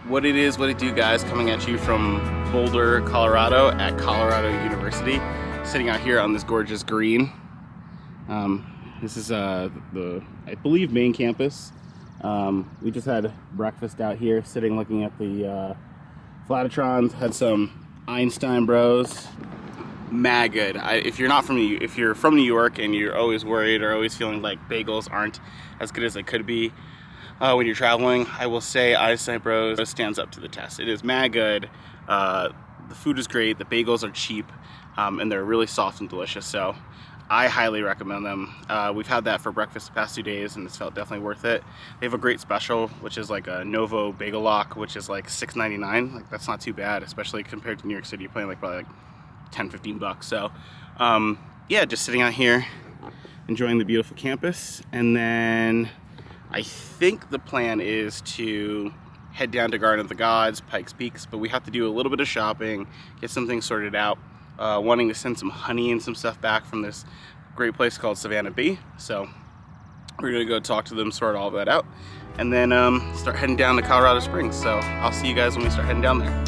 What it is, what it do, guys, coming at you from Boulder, Colorado at Colorado University. Sitting out here on this gorgeous green. This is the, I believe, main campus. We just had breakfast out here, sitting looking at the Flatitrons, had some Einstein Bros. Mad good. If you're from New York and you're always worried or always feeling like bagels aren't as good as they could be when you're traveling, I will say Einstein Bros stands up to the test. It is mad good. The food is great. The bagels are cheap, and they're really soft and delicious. So I highly recommend them. We've had that for breakfast the past 2 days, and it's felt definitely worth it. They have a great special, which is like a Novo Bagel Lock, which is like $6.99. Like, that's not too bad, especially compared to New York City. You're paying like probably like 10-15 bucks. So yeah, just sitting out here enjoying the beautiful campus, and then I think the plan is to head down to Garden of the Gods, Pike's Peaks, but we have to do a little bit of shopping, get some things sorted out. Wanting to send some honey and some stuff back from this great place called Savannah Bee. So we're gonna go talk to them, sort all of that out, and then start heading down to Colorado Springs. So I'll see you guys when we start heading down there.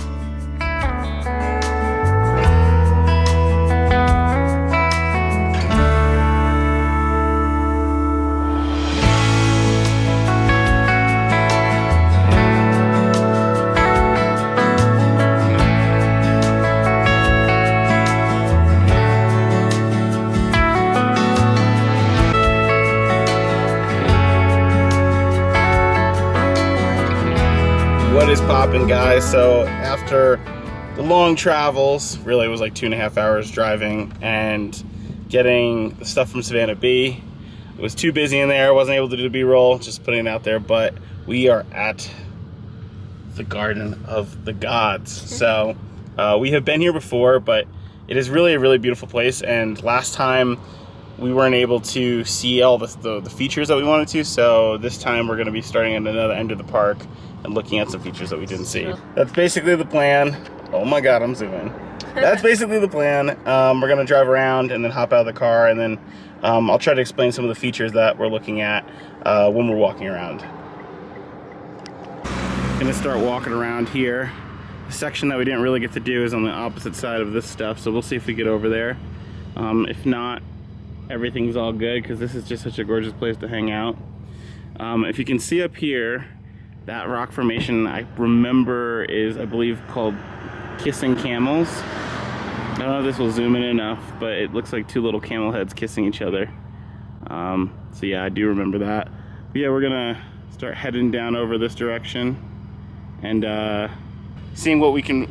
What is poppin', guys? So after the long travels, really it was like 2.5 hours driving and getting the stuff from Savannah Bee, it was too busy in there. I wasn't able to do the B-roll, just putting it out there, but we are at the Garden of the Gods. So we have been here before, but it is really a really beautiful place, and last time we weren't able to see all the features that we wanted to, so this time we're going to be starting at another end of the park and looking at some features that we didn't see. That's basically the plan. Oh my god, I'm zooming. That's basically the plan. We're going to drive around and then hop out of the car, and then I'll try to explain some of the features that we're looking at when we're walking around. Going to start walking around here. The section that we didn't really get to do is on the opposite side of this stuff, so we'll see if we get over there. If not, everything's all good, because this is just such a gorgeous place to hang out. If you can see up here, that rock formation I remember is, I believe, called Kissing Camels. I don't know if this will zoom in enough, but it looks like two little camel heads kissing each other. So yeah, I do remember that. But yeah, we're gonna start heading down over this direction and seeing what we can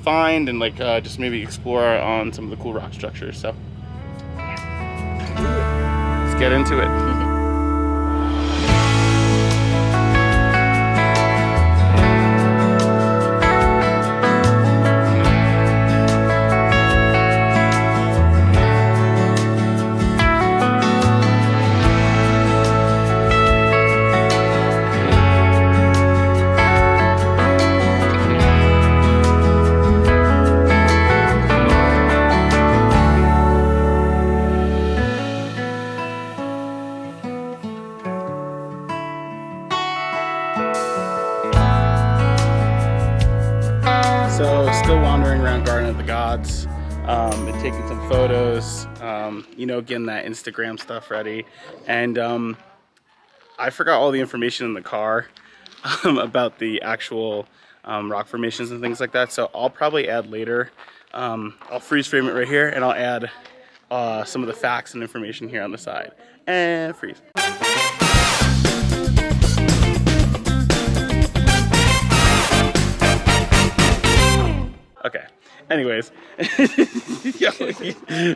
find, and like just maybe explore on some of the cool rock structures. So let's get into it. So still wandering around Garden of the Gods, and taking some photos, you know, getting that Instagram stuff ready. And I forgot all the information in the car about the actual rock formations and things like that. So I'll probably add later. I'll freeze frame it right here, and I'll add some of the facts and information here on the side. And freeze. Okay. Anyways, yo,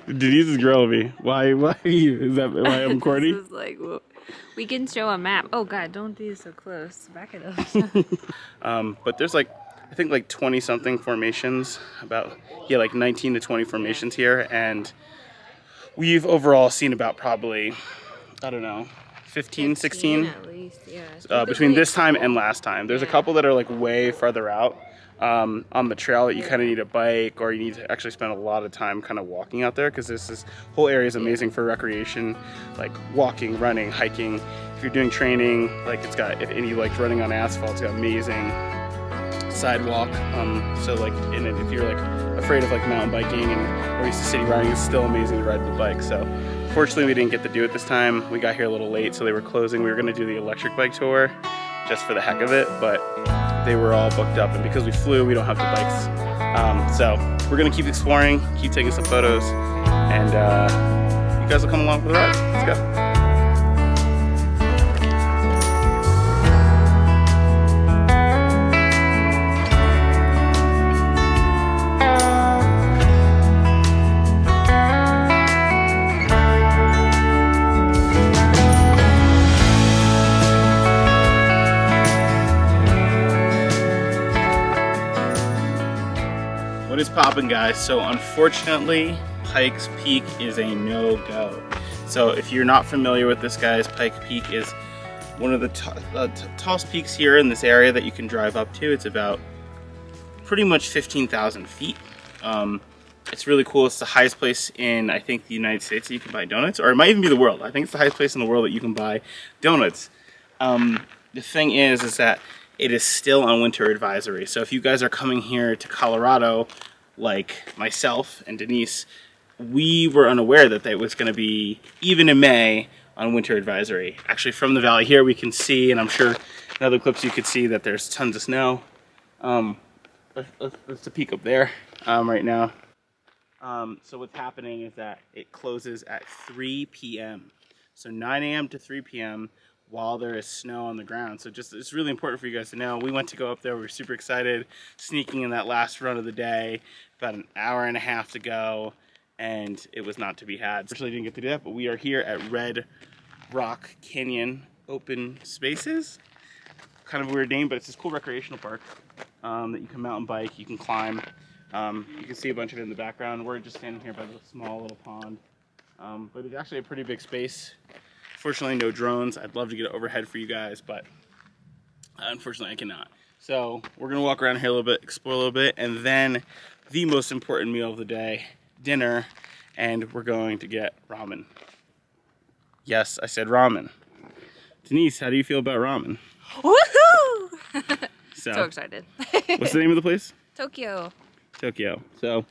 Denise is grilling me. Why are you? Is that why I'm corny? This is like, well, we can show a map. Oh god, don't be so close. Back it up. But there's like, I think like 20 something formations, about, yeah, like 19 to 20 formations here, and we've overall seen about probably, I don't know, 15 16 at least, yeah. Between this time and last time. There's a couple that are like way farther out on the trail that you kind of need a bike, or you need to actually spend a lot of time kind of walking out there, because this whole area is amazing for recreation, like walking, running, hiking. If you're doing training, like it's got, and you like running on asphalt, it's got amazing sidewalk. So like, if you're like afraid of like mountain biking and or used to city riding, it's still amazing to ride the bike. So fortunately, we didn't get to do it this time. We got here a little late, so they were closing. We were gonna do the electric bike tour just for the heck of it, but they were all booked up, and because we flew, we don't have the bikes. So we're gonna keep exploring, keep taking some photos, and you guys will come along for the ride. Let's go. What is poppin', guys? So unfortunately, Pike's Peak is a no-go. So if you're not familiar with this, guys, Pike Peak is one of the tallest peaks here in this area that you can drive up to. It's about pretty much 15,000 feet. It's really cool. It's the highest place in, I think, the United States that you can buy donuts, or it might even be the world. I think it's the highest place in the world that you can buy donuts. The thing is that it is still on winter advisory. So if you guys are coming here to Colorado, like myself and Denise, we were unaware that it was going to be, even in May, on winter advisory. Actually, from the valley here, we can see, and I'm sure in other clips you could see that there's tons of snow. That's the peak up there right now. So what's happening is that it closes at 3 p.m. So 9 a.m. to 3 p.m. while there is snow on the ground. So it's really important for you guys to know. We went to go up there. We were super excited, sneaking in that last run of the day, about an hour and a half to go, and it was not to be had. Unfortunately, didn't get to do that, but we are here at Red Rock Canyon Open Spaces. Kind of a weird name, but it's this cool recreational park that you can mountain bike, you can climb. You can see a bunch of it in the background. We're just standing here by the small little pond. But it's actually a pretty big space. Fortunately, no drones. I'd love to get it overhead for you guys, but unfortunately, I cannot. So we're gonna walk around here a little bit, explore a little bit, and then the most important meal of the day, dinner, and we're going to get ramen. Yes, I said ramen. Denise, how do you feel about ramen? Woohoo! So excited. What's the name of the place? Tokyo. Tokyo. So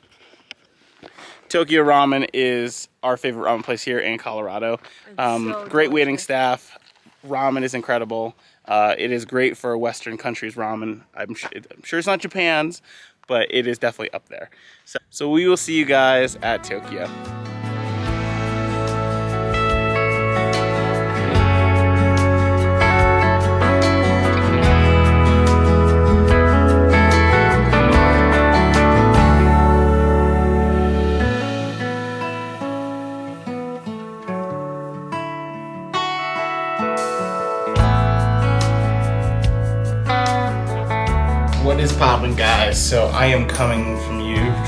Tokyo Ramen is our favorite ramen place here in Colorado. So great waiting staff. Ramen is incredible. It is great for a Western country's ramen. I'm sure it's not Japan's, but it is definitely up there. So we will see you guys at Tokyo. What is poppin', guys? So I am coming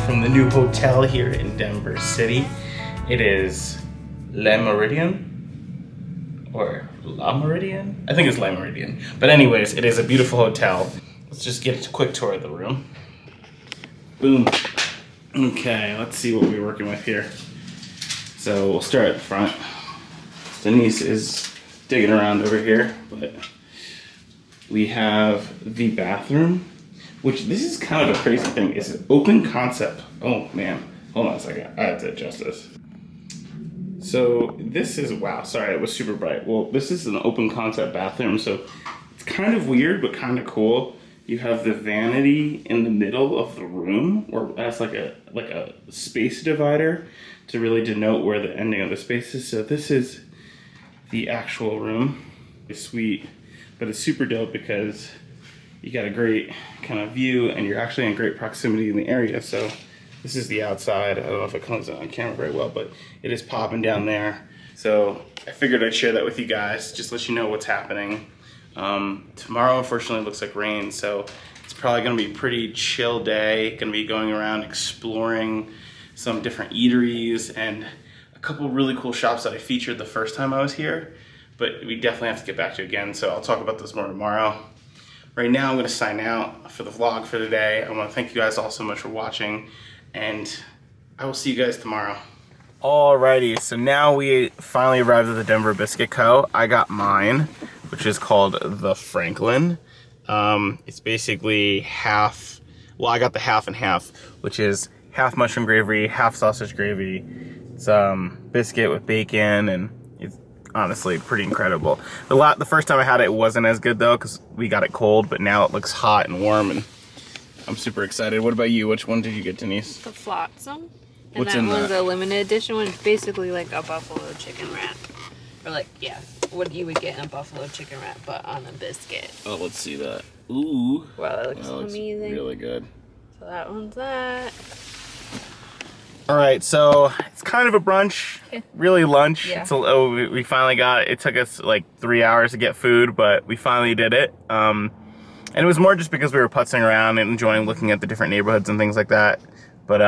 from the new hotel here in Denver City. It is Le Meridian or La Meridian? I think it's Le Meridian. But anyways, it is a beautiful hotel. Let's just get a quick tour of the room. Boom. Okay, let's see what we're working with here. So we'll start at the front. Denise is digging around over here, but we have the bathroom, which this is kind of a crazy thing. It's an open concept. Oh man, hold on a second. I have to adjust this. So this is, wow, sorry, it was super bright. Well, this is an open concept bathroom, so it's kind of weird, but kind of cool. You have the vanity in the middle of the room, or that's like a space divider to really denote where the ending of the space is. So this is the actual room. It's sweet, but it's super dope because you got a great kind of view and you're actually in great proximity in the area. So this is the outside. I don't know if it comes on camera very well, but it is popping down there. So I figured I'd share that with you guys, just let you know what's happening. Tomorrow, unfortunately, looks like rain, so it's probably gonna be a pretty chill day. Gonna be going around exploring some different eateries and a couple really cool shops that I featured the first time I was here, but we definitely have to get back to again, so I'll talk about this more tomorrow. Right now, I'm gonna sign out for the vlog for today. I wanna thank you guys all so much for watching, and I will see you guys tomorrow. Alrighty, so now we finally arrived at the Denver Biscuit Co. I got mine, which is called the Franklin. It's basically half, well, I got the half and half, which is half mushroom gravy, half sausage gravy. It's biscuit with bacon, and it's honestly pretty incredible. The first time I had it, it wasn't as good though, because we got it cold, but now it looks hot and warm, and I'm super excited. What about you? Which one did you get, Denise? The flotsam. And What's that in one's that? a limited edition one. It's basically like a buffalo chicken wrap. Or like, yeah, what you would get in a buffalo chicken wrap, but on a biscuit. Oh, let's see that. Ooh. Wow, that looks That looks amazing. really good. So that one's that. All right, so it's kind of a brunch, really lunch. Yeah. We finally got, it took us like 3 hours to get food, but we finally did it. And it was more just because we were putzing around and enjoying looking at the different neighborhoods and things like that. But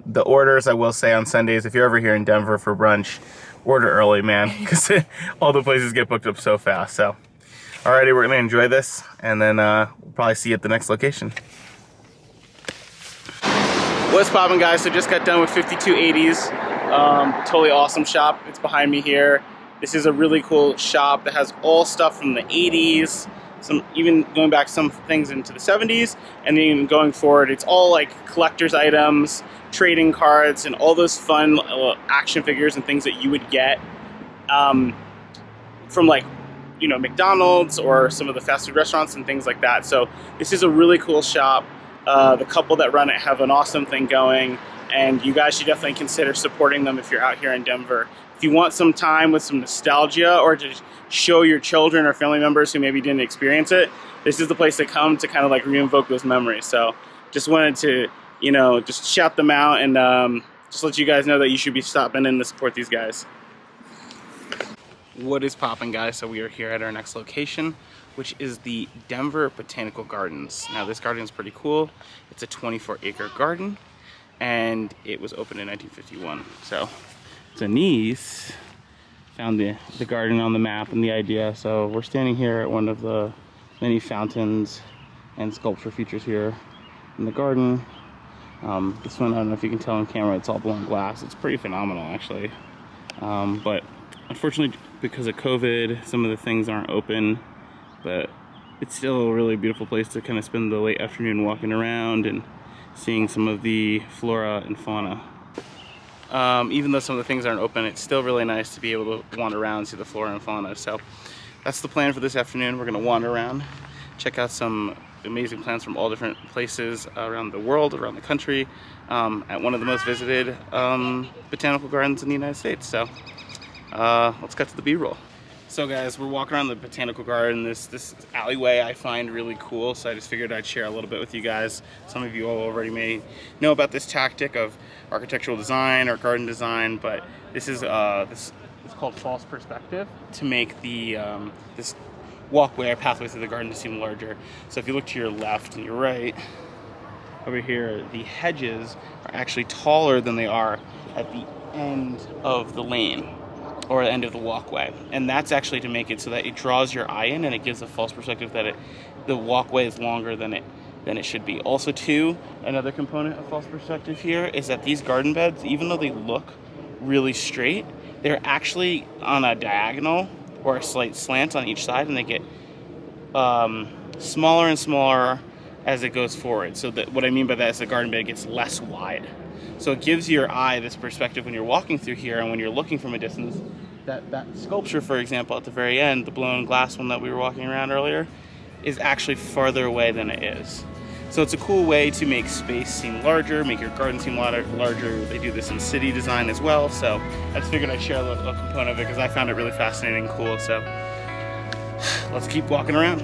the orders, I will say on Sundays, if you're ever here in Denver for brunch, order early, man, because all the places get booked up so fast. So, alrighty, we're gonna enjoy this, and then we'll probably see you at the next location. What's poppin', guys? So just got done with 5280s. Totally awesome shop. It's behind me here. This is a really cool shop that has all stuff from the 80s, some even going back some things into the 70s, and then going forward, it's all like collector's items, trading cards, and all those fun action figures and things that you would get from like, you know, McDonald's or some of the fast food restaurants and things like that. So this is a really cool shop. The couple that run it have an awesome thing going, and you guys should definitely consider supporting them if you're out here in Denver. If you want some time with some nostalgia, or to show your children or family members who maybe didn't experience it, this is the place to come to kind of like re-invoke those memories. So just wanted to, you know, just shout them out, and just let you guys know that you should be stopping in to support these guys. What is poppin', guys? So we are here at our next location, which is the Denver Botanical Gardens. Now this garden is pretty cool. It's a 24-acre garden, and it was opened in 1951. So Denise found the garden on the map and the idea. So we're standing here at one of the many fountains and sculpture features here in the garden. This one, I don't know if you can tell on camera, it's all blown glass. It's pretty phenomenal, actually. But unfortunately, because of COVID, some of the things aren't open, but it's still a really beautiful place to kind of spend the late afternoon walking around and seeing some of the flora and fauna. Even though some of the things aren't open, it's still really nice to be able to wander around and see the flora and fauna. So that's the plan for this afternoon. We're gonna wander around, check out some amazing plants from all different places around the world, around the country, at one of the most visited botanical gardens in the United States. So let's cut to the B-roll. So guys, we're walking around the botanical garden. This alleyway I find really cool, so I just figured I'd share a little bit with you guys. Some of you all already may know about this tactic of architectural design or garden design, but this is this is called false perspective, to make the this walkway or pathway through the garden to seem larger. So if you look to your left and your right, over here, the hedges are actually taller than they are at the end of the lane, or the end of the walkway. And that's actually to make it so that it draws your eye in, and it gives a false perspective that the walkway is longer than it should be. Also too, another component of false perspective here is that these garden beds, even though they look really straight, they're actually on a diagonal or a slight slant on each side, and they get smaller and smaller as it goes forward. So that, what I mean by that is the garden bed gets less wide. So it gives your eye this perspective when you're walking through here, and when you're looking from a distance, that sculpture, for example, at the very end, the blown glass one that we were walking around earlier, is actually farther away than it is. So it's a cool way to make space seem larger, make your garden seem larger. They do this in city design as well. So I just figured I'd share a little component of it because I found it really fascinating and cool. So let's keep walking around.